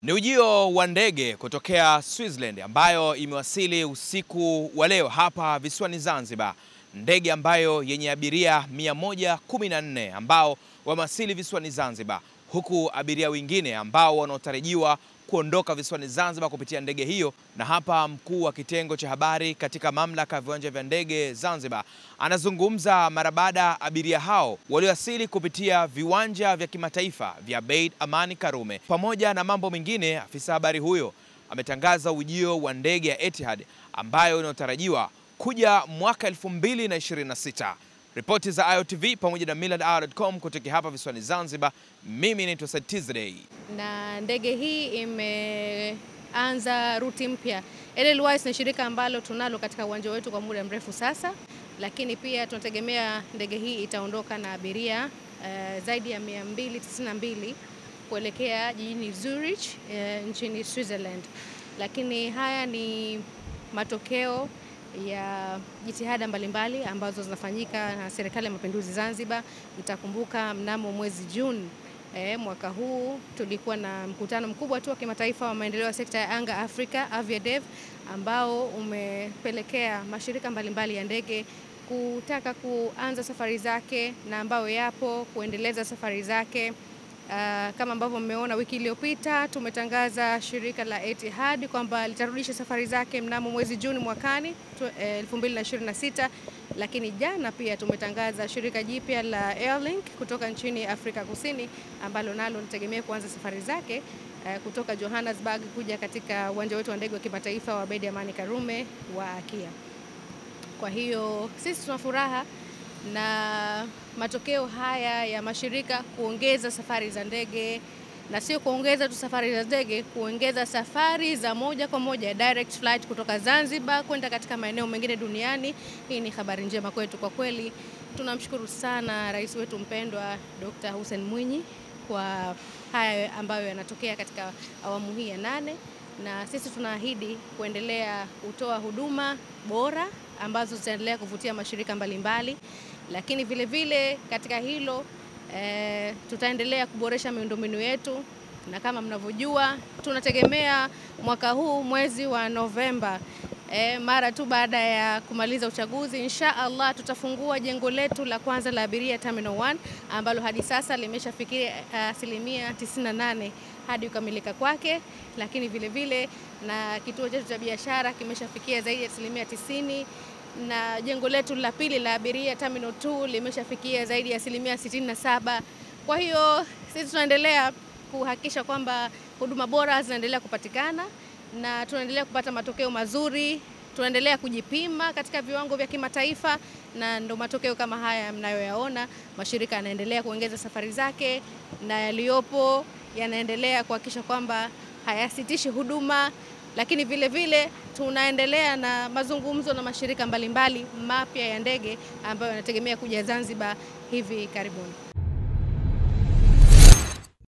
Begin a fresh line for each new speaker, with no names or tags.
Ni ujio wa ndege kutokea Switzerland ambayo imewasili usiku wa leo hapa visiwani Zanzibar. Ndege ambayo yenye abiria 114 ambao wamewasili visiwani Zanzibar, huku abiria wengine ambao wanaotarajiwa kuondoka visiwani Zanzibar kupitia ndege hiyo. Na hapa mkuu wa kitengo cha habari katika mamlaka ya viwanja vya ndege Zanzibar anazungumza mara baada abiria hao waliowasili kupitia viwanja vya kimataifa vya Abeid Amani Karume. Pamoja na mambo mengine, afisa habari huyo ametangaza ujio wa ndege ya Etihad ambayo inatarajiwa kuja mwaka 2026. Ripoti za IOTV pamoja na millardayo.com kutoka hapa visiwani Zanzibar. Mimi naitwa Said Tizday.
Na ndege hii imeanza ruti mpya. Edelweiss ni shirika ambalo tunalo katika uwanja wetu kwa muda mrefu sasa, lakini pia tunategemea ndege hii itaondoka na abiria zaidi ya 292 kuelekea jijini Zurich nchini Switzerland. Lakini haya ni matokeo ya jitihada mbalimbali ambazo zinafanyika na Serikali ya Mapinduzi Zanzibar. Mtakumbuka mnamo mwezi Juni mwaka huu tulikuwa na mkutano mkubwa tu wa kimataifa wa maendeleo ya sekta ya anga Afrika, Aviadev, ambao umepelekea mashirika mbalimbali ya ndege kutaka kuanza safari zake na ambao yapo kuendeleza safari zake. Kama ambavyo mmeona wiki iliyopita tumetangaza shirika la Etihad kwamba litarudisha safari zake mnamo mwezi Juni mwakani 2026, lakini jana pia tumetangaza shirika jipya la Airlink kutoka nchini Afrika Kusini ambalo nalo linategemea kuanza safari zake kutoka Johannesburg kuja katika uwanja wetu wa ndege wa kimataifa wa Abeid Amani Karume wa Akia. Kwa hiyo sisi tuna furaha na matokeo haya ya mashirika kuongeza safari za ndege, na sio kuongeza tu safari za ndege, kuongeza safari za moja kwa moja direct flight kutoka Zanzibar kwenda katika maeneo mengine duniani. Hii ni habari njema kwetu kwa kweli. Tunamshukuru sana rais wetu mpendwa Dr. Hussein Mwinyi kwa haya ambayo yanatokea katika awamu hii ya 8, na sisi tunaahidi kuendelea kutoa huduma bora ambazo zitaendelea kuvutia mashirika mbalimbali, lakini vile vile katika hilo tutaendelea kuboresha miundombinu yetu, na kama mnavyojua tunategemea mwaka huu mwezi wa Novemba mara tu baada ya kumaliza uchaguzi, insha Allah tutafungua jengo letu la kwanza la abiria Terminal 1 ambalo hadi sasa limeshafikia asilimia 98 hadi kukamilika kwake, lakini vile vile na kituo chetu cha biashara kimeshafikia zaidi ya asilimia 90, na jengo letu la pili la abiria Terminal 2 limeshafikia zaidi ya asilimia 67. Kwa hiyo sisi tunaendelea kuhakikisha kwamba huduma bora zinaendelea kupatikana na tunaendelea kupata matokeo mazuri, tunaendelea kujipima katika viwango vya kimataifa, na ndo matokeo kama haya mnayoyaona. Mashirika yanaendelea kuongeza safari zake na yaliyopo yanaendelea kuhakikisha kwamba hayasitishi huduma, lakini vile vile tunaendelea na mazungumzo na mashirika mbalimbali mapya ya ndege ambayo yanategemea kuja Zanzibar hivi karibuni.